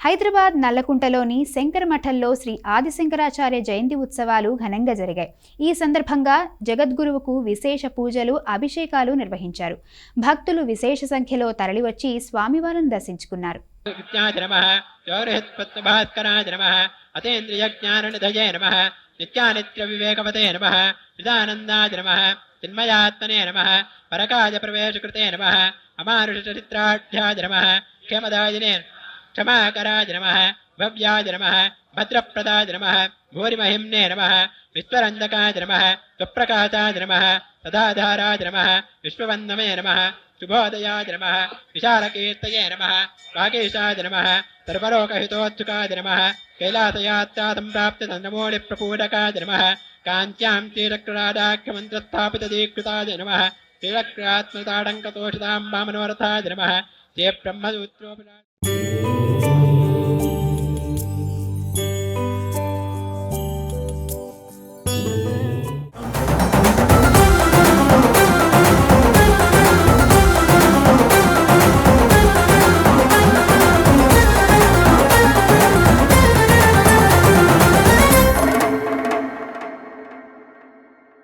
హైదరాబాద్ నల్లకుంటలోని శంకరమఠంలో శ్రీ ఆదిశంకరాచార్య జయంతి ఉత్సవాలు ఘనంగా జరిగాయి. ఈ సందర్భంగా జగద్గురువుకు విశేష పూజలు, అభిషేకాలు నిర్వహించారు. భక్తులు విశేష సంఖ్యలో తరలివచ్చి స్వామివారిని దర్శించుకున్నారు. చిన్మయాత్మనే నమః పరకాయ ప్రవేశకృతే నమః అమానుషచరిత్రాఢ్యాయ నమః క్షేమదాయినే క్షమాకరాయ నమః భవ్యాయ నమః భద్రప్రదాయ నమః భూరిమహిమ్నే నమః విశ్వరంజకాయ నమః స్వప్రకాశాయ నమః సదాధారాయ నమః విశ్వవందమే నమః శుభోదయాయ నమః విశాలకీర్తయే నమః వాగీశాయ నమః సర్వలోకహితోత్సుకాయ నమః కైలాసయాత్రా సంప్రాప్త నమోళి ప్రపూడకాయ నమః కాంత్యాం శ్రీరక్రాడాఖ్యమంత్రస్థాపితదీకృతాయ నమః శ్రీరక్రాత్మతాడంకతోషితాం వామనోరథాయ నమః శ్రీ బ్రహ్మసూత్రోప